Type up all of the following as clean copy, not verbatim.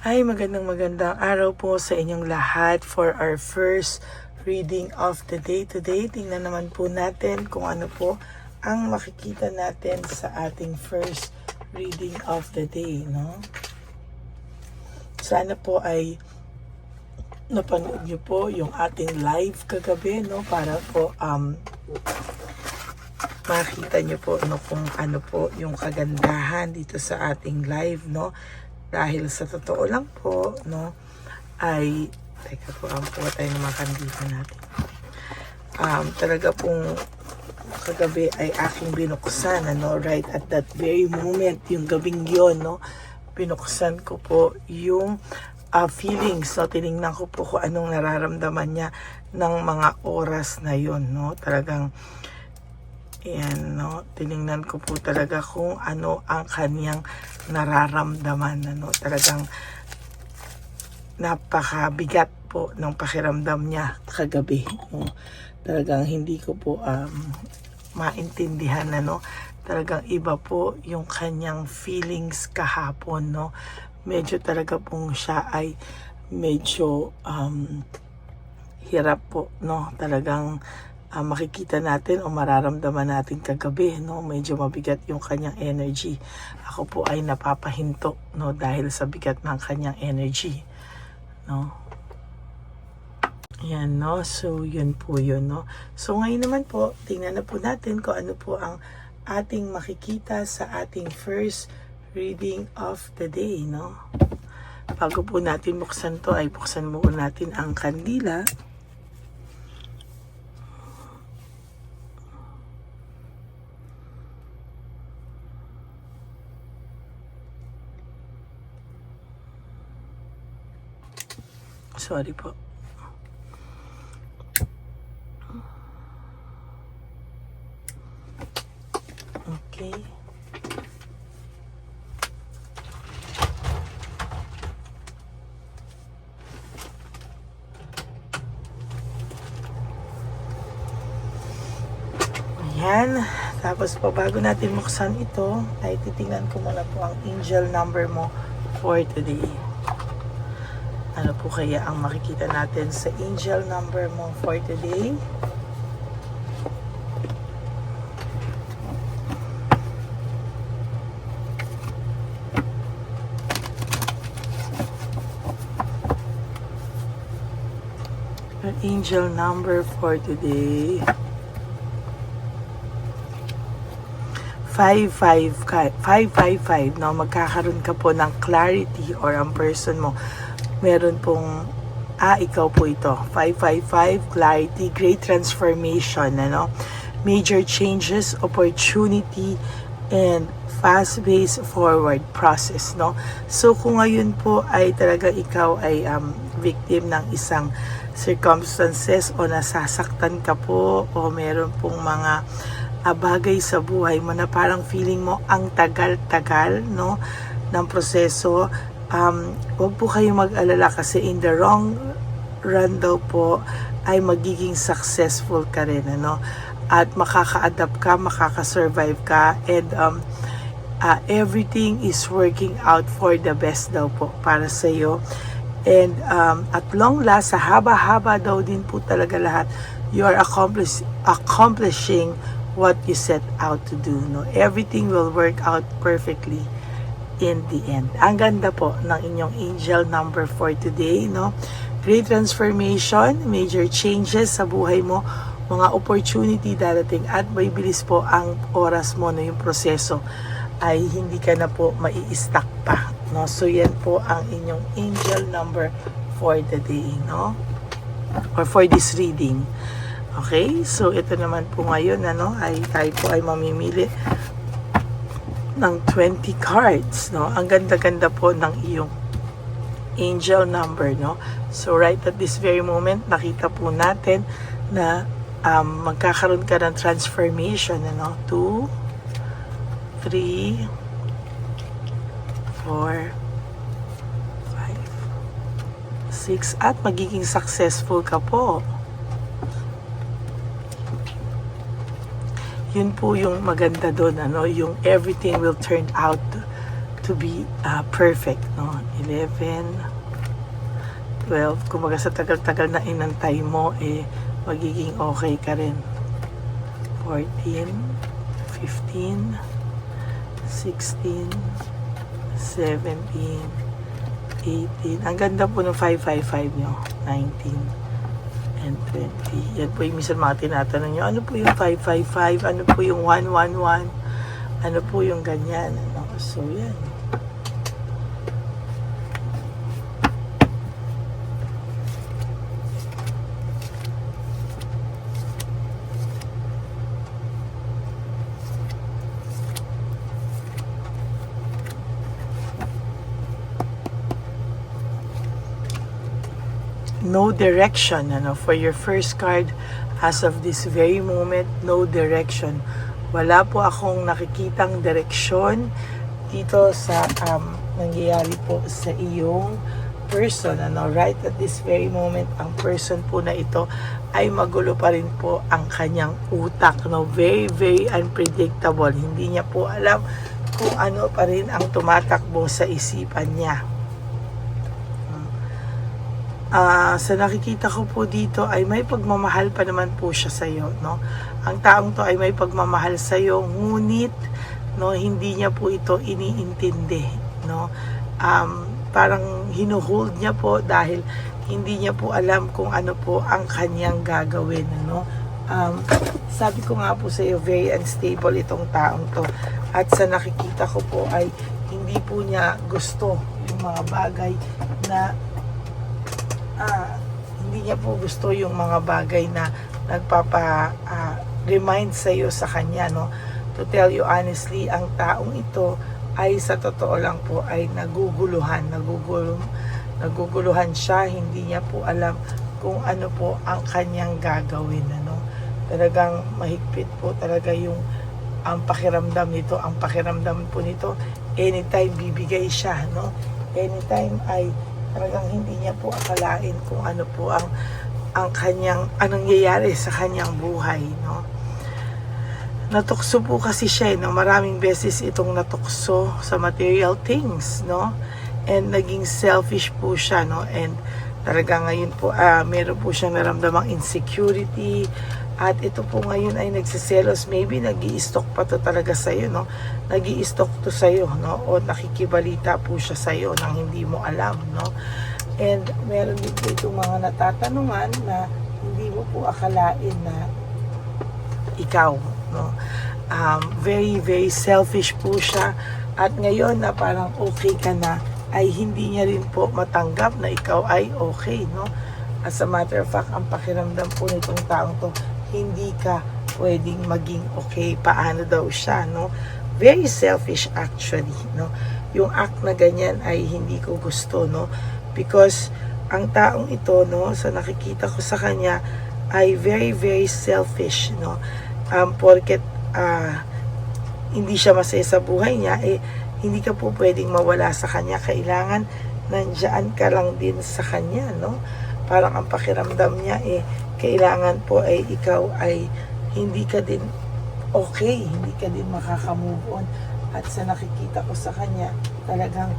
Ay, magandang araw po sa inyong lahat for our first reading of the day today. Tingnan naman po natin kung ano po ang makikita natin sa ating first reading of the day, no? Sana po ay napanood niyo po yung ating live kagabi, no? Para po makita niyo po no, kung ano po yung kagandahan dito sa ating live, no? Dahil sa totoo lang po, no, ay, teka po, po tayo ng mga kandila natin. Talaga pong kagabi ay aking binuksan, ano, right at that very moment, yung gabing yon, no, binuksan ko po yung feelings, no, tinignan ko po kung anong nararamdaman niya ng mga oras na yon, no, talagang, yan, no, tinignan ko po talaga kung ano ang kanyang nararamdaman, ano, talagang napakabigat po ng pakiramdam niya kagabi, no? Talagang hindi ko po maintindihan, ano, talagang iba po yung kanyang feelings kahapon, no? Medyo talaga pong siya ay medyo hirap po, no? Talagang makikita natin o mararamdaman natin kagabi, no, medyo mabigat yung kanyang energy. Ako po ay napapahinto, no, dahil sa bigat ng kanyang energy, no. Yan, no, so yun po yun, no. So ngayon naman po, tingnan na po natin kung ano po ang ating makikita sa ating first reading of the day, no. Bago po natin buksan to, ay buksan muna natin ang kandila. Sorry po. Okay. Ayan. Tapos po, bago natin buksan ito, ay titingnan ko muna po ang angel number mo for today. Ano po kaya ang makikita natin sa angel number mo for today? Ang angel number for today, 555, no? Magkakaroon ka po ng clarity or ang person mo meron pong ikaw po ito, 555, clarity, great transformation, ano, major changes, opportunity, and fast-paced forward process, no. So kung ngayon po ay talaga ikaw ay victim ng isang circumstances o nasasaktan ka po o meron pong mga bagay sa buhay mo na parang feeling mo ang tagal-tagal, no, ng proseso, huwag po kayong mag-alala kasi in the wrong run daw po ay magiging successful ka rin, ano, at makaka-adapt ka, makaka-survive ka, and everything is working out for the best daw po para sa iyo. And at long last, sa haba-haba daw din po talaga lahat, you are accomplishing what you set out to do, no. Everything will work out perfectly in the end. Ang ganda po ng inyong angel number for today, no? Great transformation, major changes sa buhay mo, mga opportunity darating at may bilis po ang oras mo, no, yung proseso ay hindi ka na po mai-stuck pa, no? So yan po ang inyong angel number for the day, no? Or for this reading. Okay? So ito naman po ngayon, ano, ay tayo po ay mamimili ng 20 cards, no? Ang ganda-ganda po ng iyong angel number, no? So right at this very moment, nakita po natin na magkakaroon ka ng transformation, ano? 2, 3, 4, 5, 6, at magiging successful ka po. Yun po yung maganda doon, ano, yung everything will turn out to be perfect, no? 11, 12, kumbaga sa tagal-tagal na inantay mo, magiging okay ka rin. 14, 15, 16, 17, 18. Ang ganda po ng 555 nyo. 19 and 20. Yan po yung minsan mga tinatanong nyo, ano po yung 555? Ano po yung 111? Ano po yung ganyan? Ano? So, yan. No direction, for your first card as of this very moment, no direction. Wala po akong nakikitang direksyon dito sa nangyayari po sa iyong person, right at this very moment. Ang person po na ito ay magulo pa rin po ang kanyang utak, very very unpredictable. Hindi niya po alam kung ano pa rin ang tumatakbo sa isipan niya. Sa nakikita ko po dito ay may pagmamahal pa naman po siya sa iyo, no? Ang taong to ay may pagmamahal sa iyo, ngunit hindi niya po ito iniintindi, no? Parang hinuhold niya po dahil hindi niya po alam kung ano po ang kanyang gagawin, no? Sabi ko nga po sa iyo, very unstable itong taong to. At sa nakikita ko po ay hindi po niya gusto yung mga bagay na hindi niya po gusto yung mga bagay na nagpapa-remind sa iyo sa kanya, no? To tell you honestly, ang taong ito ay sa totoo lang po ay naguguluhan siya. Hindi niya po alam kung ano po ang kanyang gagawin, ano? Talagang mahigpit po talaga yung ang pakiramdam nito. Ang pakiramdam po nito, anytime bibigay siya, no? Anytime ay talagang hindi niya po akalain kung ano po ang kanyang anong nangyayari sa kanyang buhay, no? Natukso po kasi siya, no? Maraming beses itong natukso sa material things, no? And naging selfish po siya, no? And talaga ngayon po meron po siyang naramdamang insecurity. At ito po ngayon ay nagsiselos, maybe nag-i-stalk pa to talaga sa'yo, no? Nag-i-stalk to sa'yo, no? O nakikibalita po siya sa'yo nang hindi mo alam, no? And meron din po itong mga natatanungan na hindi mo po akalain na ikaw, no? Very, very selfish po siya. At ngayon na parang okay ka na, ay hindi niya rin po matanggap na ikaw ay okay, no? As a matter of fact, ang pakiramdam po nitong taong to, hindi ka pwedeng maging okay. Paano daw siya, no? Very selfish actually, no? Yung act na ganyan ay hindi ko gusto, no? Because ang taong ito, no, sa nakikita ko sa kanya ay very, very selfish, no? Porket hindi siya masaya sa buhay niya, hindi ka po pwedeng mawala sa kanya. Kailangan nandiyan ka lang din sa kanya, no? Parang ang pakiramdam niya kailangan po ay ikaw ay hindi ka din okay, hindi ka din makaka-move on. At sa nakikita ko sa kanya, talagang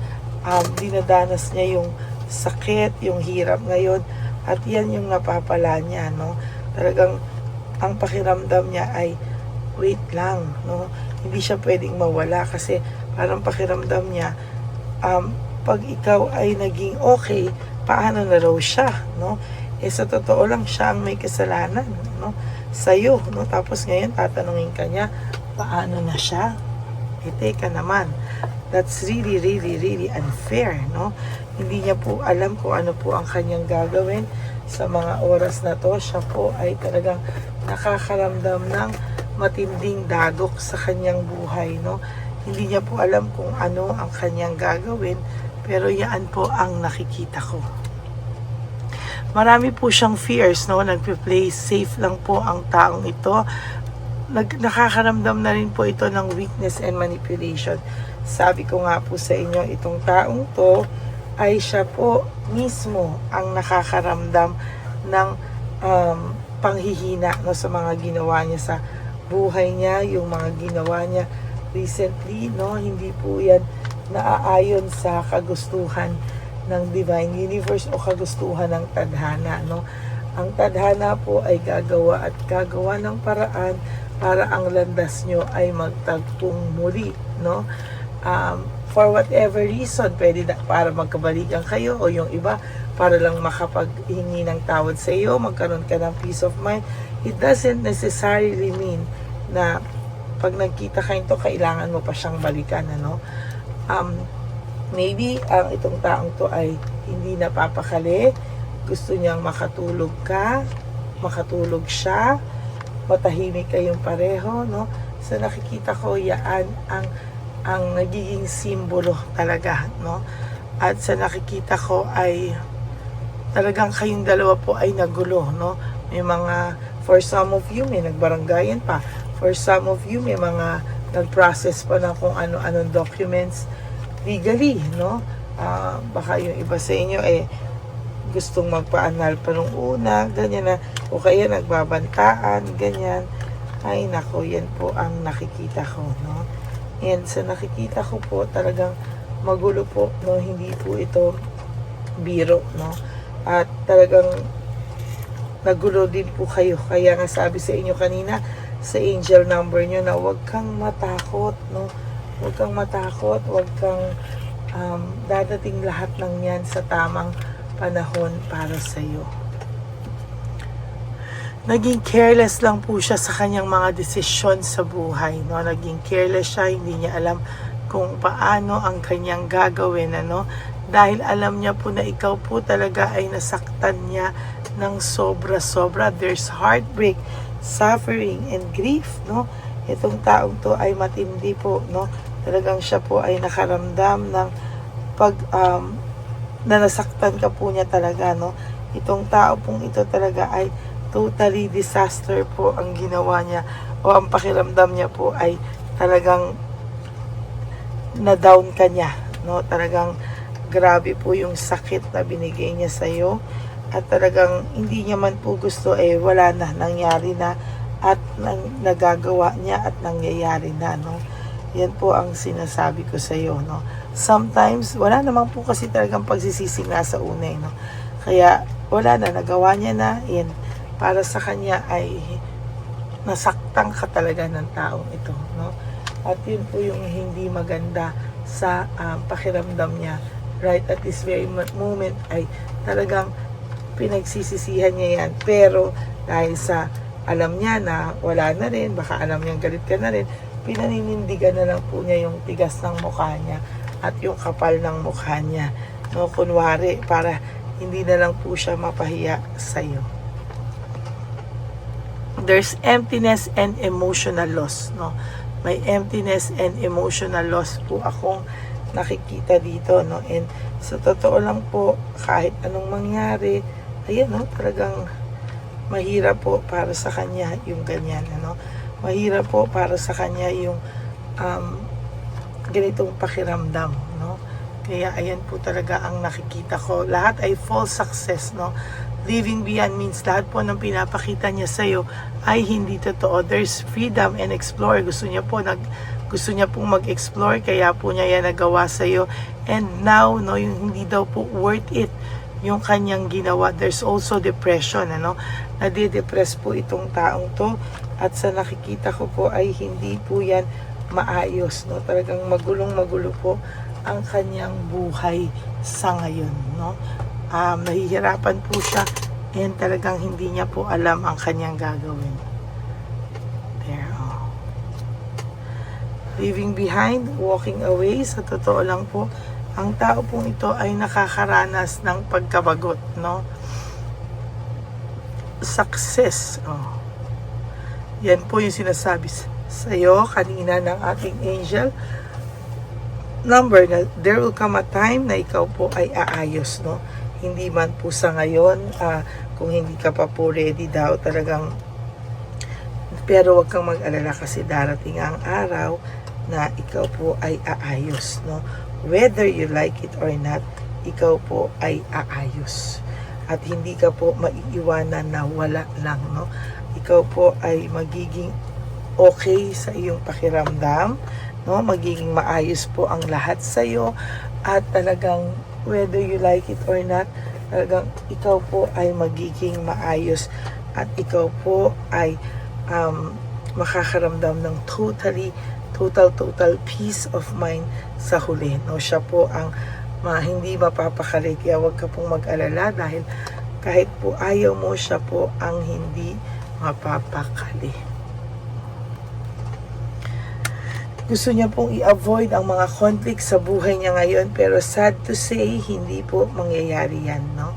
dinadanas niya yung sakit, yung hirap ngayon, at yan yung napapala niya, no? Talagang ang pakiramdam niya ay wait lang, no? Hindi siya pwedeng mawala kasi parang pakiramdam niya pag ikaw ay naging okay, paano na raw siya, no? Sa totoo lang siya ang may kasalanan, no? Sa'yo, no? Tapos ngayon tatanungin ka niya, paano na siya? Teka naman, that's really, really, really unfair, no? Hindi niya po alam kung ano po ang kanyang gagawin sa mga oras na to. Siya po ay talagang nakakaramdam ng matinding dagok sa kanyang buhay, no? Hindi niya po alam kung ano ang kanyang gagawin, pero yan po ang nakikita ko. Marami po siyang fears, no? Nagpe-play safe lang po ang taong ito. Nakakaramdam na rin po ito ng weakness and manipulation. Sabi ko nga po sa inyo, itong taong to ay siya po mismo ang nakakaramdam ng panghihina, no, sa mga ginawa niya sa buhay niya, yung mga ginawa niya recently, no? Hindi po yan naaayon sa kagustuhan ng Divine Universe o kagustuhan ng tadhana, no? Ang tadhana po ay gagawa at gagawa ng paraan para ang landas nyo ay magtagpong muli, no? For whatever reason, pwede na para magkabalikan kayo o yung iba para lang makapaghingi ng tawad sa iyo, magkaroon ka ng peace of mind. It doesn't necessarily mean na pag nagkita kayo ito, kailangan mo pa siyang balikan, ano? Maybe ang itong taong to ay hindi napapakali, gusto niyang makatulog ka, makatulog siya, matahimik kayong pareho, no? So nakikita ko yan ang nagiging simbolo talaga, no? At sa nakikita ko ay talagang kayong dalawa po ay nagulo, no? May mga, for some of you, may nagbaranggayan pa. For some of you, may mga nag-process pa ng kung ano-anong documents legally, no? Baka yung iba sa inyo gustong magpa-annul pa nung una, ganyan na, o kaya nagbabantaan, ganyan. Ay nako, yan po ang nakikita ko, no? And sa nakikita ko po, talagang magulo po, no? Hindi po ito biro, no? At talagang nagulo din po kayo. Kaya nga sabi sa inyo kanina, sa angel number nyo na huwag kang matakot, no? Huwag kang matakot, huwag kang dadating lahat ng yan sa tamang panahon para sa iyo. Naging careless lang po siya sa kanyang mga desisyon sa buhay, no? Naging careless siya, hindi niya alam kung paano ang kanyang gagawin, ano? Dahil alam niya po na ikaw po talaga ay nasaktan niya ng sobra-sobra. There's heartbreak, suffering, and grief, no? Itong taong to ay matindi po, no? Talagang siya po ay nakaramdam ng na nasaktan ka po niya talaga, no? Itong tao pong ito talaga ay totally disaster po ang ginawa niya, o ang pakiramdam niya po ay talagang na-down ka niya, no? Talagang grabe po yung sakit na binigay niya sa iyo, at talagang hindi niya man po gusto, wala na, nangyari na, at nagagawa niya at nangyayari na, no? Yan po ang sinasabi ko sa iyo, no? Sometimes wala naman po kasi talagang pagsisisi nga sa una, no? Kaya wala na, nagawa niya na, yan, para sa kanya ay nasaktan ka talaga ng taong ito, no? At yun po yung hindi maganda sa pakiramdam niya right at this very moment, ay talagang pinagsisisihan niya yan. Pero dahil sa alam niya na wala na rin, baka alam niyang galit ka na rin, pinaninindigan na lang po niya yung tigas ng mukha niya at yung kapal ng mukha niya, no? Kunwari, para hindi na lang po siya mapahiya sa iyo. There's emptiness and emotional loss, no? May emptiness and emotional loss po akong nakikita dito, no? And sa totoo lang po, kahit anong mangyari, ayan, no? Talagang mahirap po para sa kanya yung ganyan, ano? Mahirap po para sa kanya yung ganitong pakiramdam, no? Kaya ayan po talaga ang nakikita ko. Lahat ay false success, no? Living beyond means lahat po ng pinapakita niya sa iyo ay hindi totoo. There's freedom and explore. Gusto niya pong mag-explore, kaya po niya yan nagawa sa iyo. And now, no, yung hindi daw po worth it yung kanyang ginawa. There's also depression, ano? Nade-depress po itong taong to, at sa nakikita ko po ay hindi po yan maayos, no? Talagang magulong-magulo po ang kanyang buhay sa ngayon, no? Nahihirapan po siya, and talagang hindi niya po alam ang kanyang gagawin. There, oh. Leaving behind, walking away. Sa totoo lang po, ang tao pong ito ay nakakaranas ng pagkabagot, no? Success, oh. Yan po yung sinasabi sa iyo kanina ng ating angel number, na there will come a time na ikaw po ay aayos, no? Hindi man po sa ngayon, kung hindi ka pa po ready daw talagang, pero wag kang mag-alala kasi darating ang araw na ikaw po ay aayos, no? Whether you like it or not, ikaw po ay aayos. At hindi ka po maiiwanan na wala lang, no? Ikaw po ay magiging okay sa iyong pakiramdam, no? Magiging maayos po ang lahat sa iyo, at talagang whether you like it or not, talagang ikaw po ay magiging maayos, at ikaw po ay makakaramdam ng total peace of mind sa huli, no? Siya po ang hindi mapapakali, kaya huwag ka pong mag-alala, dahil kahit po ayaw mo, siya po ang hindi mapapakali. Gusto niya pong i-avoid ang mga conflict sa buhay niya ngayon, pero sad to say, hindi po mangyayari yan, no?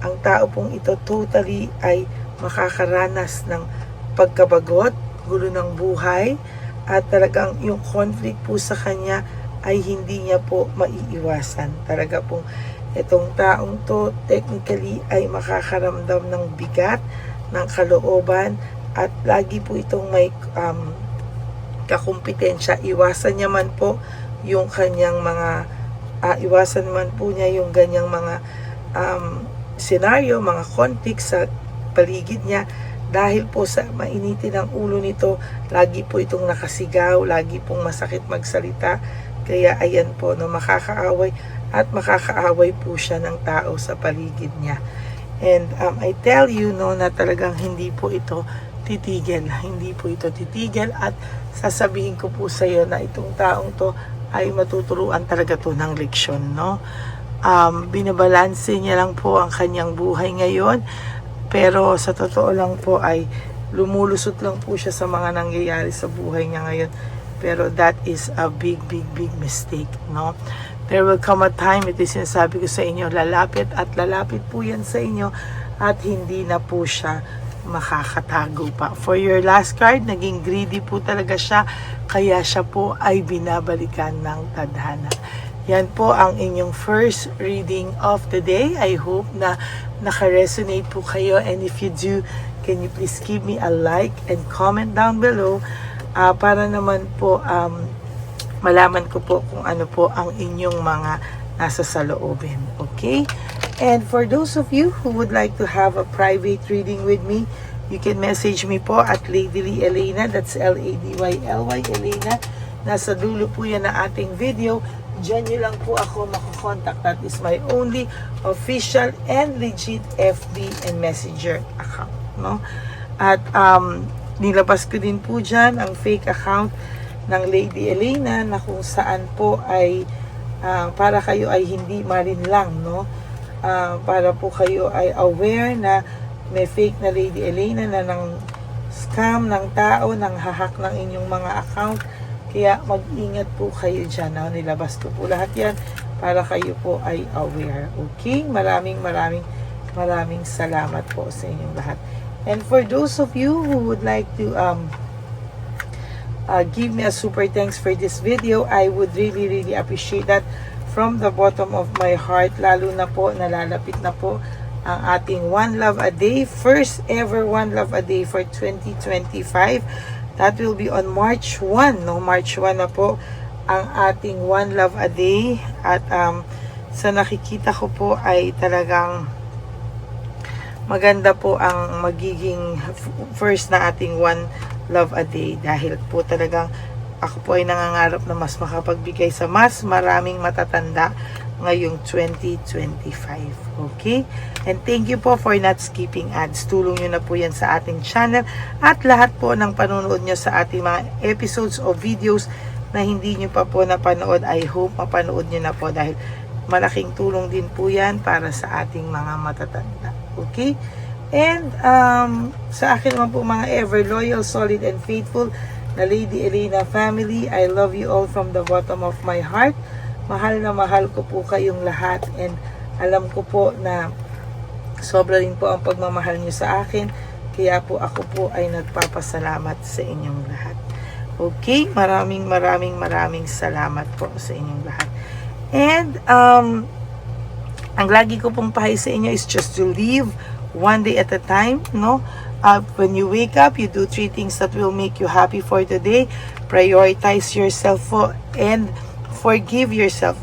Ang tao pong ito totally ay makakaranas ng pagkabagot, gulo ng buhay, at talagang yung conflict po sa kanya ay hindi niya po maiiwasan. Talaga pong itong taong to technically ay makakaramdam ng bigat, ng kalooban, at lagi po itong may kakumpetensya. Iwasan niya man po yung kanyang mga iwasan man po niya yung ganyang mga senaryo, mga conflict sa paligid niya, dahil po sa mainitin ang ulo nito, lagi po itong nakasigaw, lagi pong masakit magsalita. Kaya ayan po, no, makakaaway po siya ng tao sa paligid niya. And I tell you, no, na talagang hindi po ito titigil. Hindi po ito titigil, at sasabihin ko po sa iyo na itong taong to ay matuturuan talaga to ng leksyon, no? Binabalanse niya lang po ang kanyang buhay ngayon, pero sa totoo lang po ay lumulusot lang po siya sa mga nangyayari sa buhay niya ngayon. Pero that is a big mistake, no? There will come a time, ito yung sinasabi ko sa inyo, lalapit po yan sa inyo, at hindi na po siya makakatago pa. For your last card, naging greedy po talaga siya, kaya siya po ay binabalikan ng tadhana. Yan po ang inyong first reading of the day. I hope na naka-resonate po kayo, and if you do, can you please give me a like and comment down below para naman po malaman ko po kung ano po ang inyong mga nasa saloobin. Okay? And for those of you who would like to have a private reading with me, you can message me po at Ladyly Elena. That's Ladyly Elena. Nasa dulo po yan na ating video. Diyan nyo lang po ako makukontak. That is my only official and legit FB and Messenger account, no? At nilabas ko din po dyan ang fake account ng Lady Elena, na kung saan po ay para kayo ay hindi malinlang, no? Para po kayo ay aware na may fake na Lady Elena na nang scam ng tao, nang hahak ng inyong mga account. Kaya mag-ingat po kayo dyan, no? Nilabas ko po lahat yan para kayo po ay aware. Okay? Maraming salamat po sa inyong lahat. And for those of you who would like to give me a super thanks for this video, I would really appreciate that from the bottom of my heart. Lalo na po, nalalapit na po ang ating One Love a Day, first ever One Love a Day for 2025. That will be on March 1, no? March 1 na po ang ating One Love a Day, at sa nakikita ko po ay talagang maganda po ang magiging first na ating One Love a Day, dahil po talagang ako po ay nangangarap na mas makapagbigay sa mas maraming matatanda ngayong 2025. Okay? And thank you po for not skipping ads. Tulong nyo na po yan sa ating channel, at lahat po ng panonood nyo sa ating mga episodes o videos na hindi nyo pa po napanood, I hope mapanood nyo na po, dahil malaking tulong din po yan para sa ating mga matatanda. Okay? And sa akin naman po mga ever loyal, solid, and faithful na Lady Elena family, I love you all from the bottom of my heart. Mahal na mahal ko po kayong lahat, and alam ko po na sobra rin po ang pagmamahal nyo sa akin, kaya po ako po ay nagpapasalamat sa inyong lahat. Okay? Maraming salamat po sa inyong lahat. And ang lagi ko pong pahay sa inyo is just to live one day at a time, no? When you wake up, you do 3 things that will make you happy for today. Prioritize yourself and forgive yourself.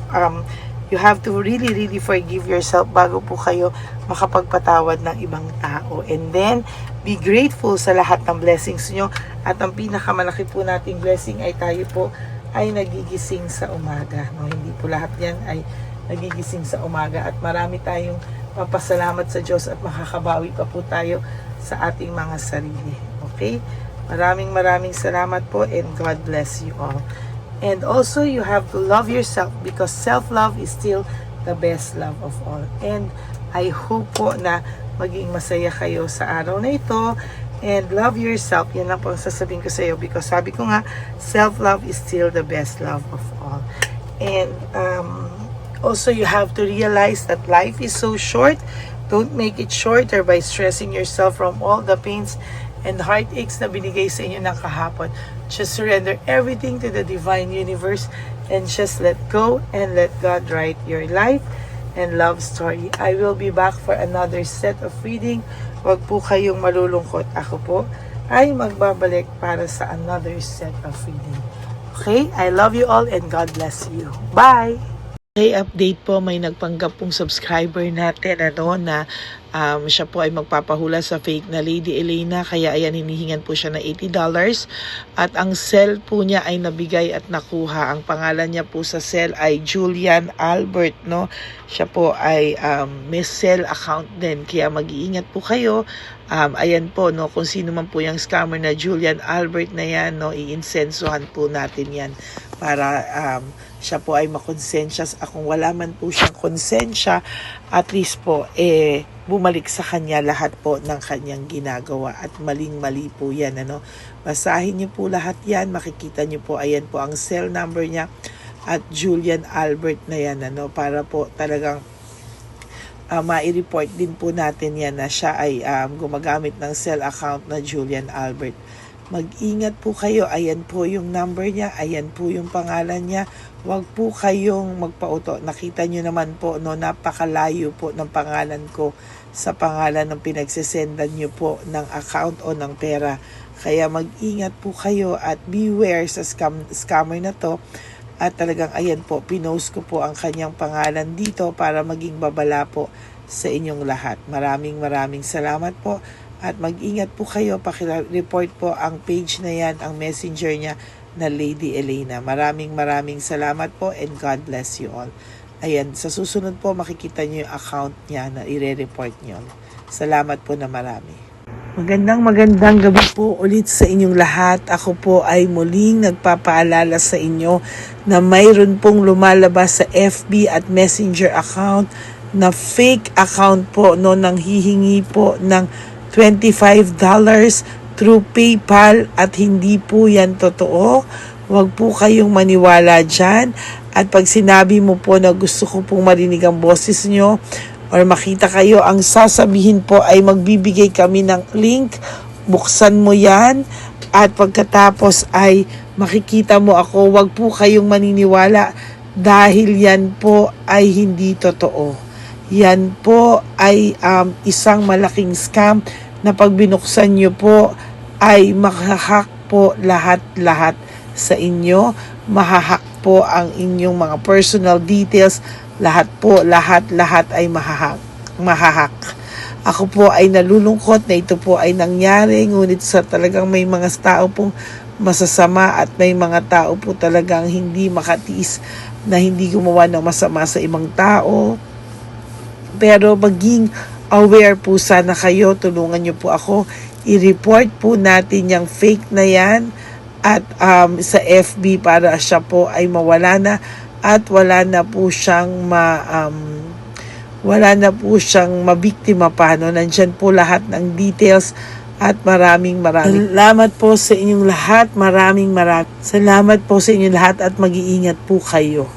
You have to really forgive yourself bago po kayo makapagpatawad ng ibang tao. And then, be grateful sa lahat ng blessings nyo. At ang pinakamalaki po nating blessing ay tayo po ay nagigising sa umaga. No? Hindi po lahat yan ay nagigising sa umaga. At marami tayong papasalamat sa Diyos at makakabawi pa po tayo sa ating mga sarili. Okay? Maraming salamat po, and God bless you all. And also, you have to love yourself because self-love is still the best love of all. And I hope po na maging masaya kayo sa araw na ito. And love yourself. Yan lang po ang sasabihin ko sa iyo because sabi ko nga, self-love is still the best love of all. And also, you have to realize that life is so short. Don't make it shorter by stressing yourself from all the pains and heartaches na binigay sa inyo ng kahapon. Just surrender everything to the divine universe and just let go and let God write your life and love story. I will be back for another set of reading. Huwag po kayong malulungkot. Ako po ay magbabalik para sa another set of reading. Okay? I love you all and God bless you. Bye! Okay, update po, may nagpanggap pong subscriber natin na siya po ay magpapahula sa fake na Lady Elena, kaya ayan, hinihingan po siya na $80 at ang cell po niya ay nabigay at nakuha. Ang pangalan niya po sa cell ay Julian Albert, no? Siya po ay may cell account din, kaya mag-iingat po kayo. Ayan po, no, kung sino man po yung scammer na Julian Albert na yan, no, iinsensuhan po natin yan para siya po ay makonsensya. Kung wala man po siyang konsensya, at least po bumalik sa kanya lahat po ng kanyang ginagawa at maling-mali po yan, ano. Basahin niyo po lahat yan, makikita niyo po, ayan po ang cell number niya at Julian Albert na yan, ano, para po talagang ma-report din po natin yan na siya ay gumagamit ng cell account na Julian Albert. Mag-ingat po kayo. Ayan po yung number niya. Ayan po yung pangalan niya. Huwag po kayong magpauto. Nakita nyo naman po, no, napakalayo po ng pangalan ko sa pangalan ng pinagsesendan nyo po ng account o ng pera. Kaya mag-ingat po kayo at beware sa scammer na to. At talagang ayan po, pinost ko po ang kanyang pangalan dito para maging babala po sa inyong lahat. Maraming salamat po. At mag-ingat po kayo, pakireport po ang page na yan, ang messenger niya na Lady Elena. Maraming salamat po and God bless you all. Ayan, sa susunod po makikita niyo yung account niya na i-report niyo. Salamat po na marami. Magandang gabi po ulit sa inyong lahat. Ako po ay muling nagpapaalala sa inyo na mayroon pong lumalabas sa FB at Messenger account na fake account po, no, nang hihingi po ng $25 through PayPal at hindi po yan totoo. Huwag po kayong maniwala dyan. At pag sinabi mo po na gusto ko pong marinig ang boses nyo or makita kayo, ang sasabihin po ay magbibigay kami ng link. Buksan mo yan at pagkatapos ay makikita mo ako. Huwag po kayong maniniwala dahil yan po ay hindi totoo. Yan po ay isang malaking scam na pag binuksan nyo po ay mahahack po lahat sa inyo. Mahahack po ang inyong mga personal details. Lahat ay mahahack. Ako po ay nalulungkot na ito po ay nangyari. Ngunit sa talagang may mga tao pong masasama at may mga tao po talagang hindi makatiis na hindi gumawa ng masama sa ibang tao. Pero maging aware po sana kayo. Tulungan niyo po ako. I-report po natin yung fake na yan at sa FB para siya po ay mawala na at wala na po siyang mabiktima pa, no? Nandyan po lahat ng details at maraming salamat po sa inyong lahat. Maraming salamat po sa inyong lahat at mag-iingat po kayo.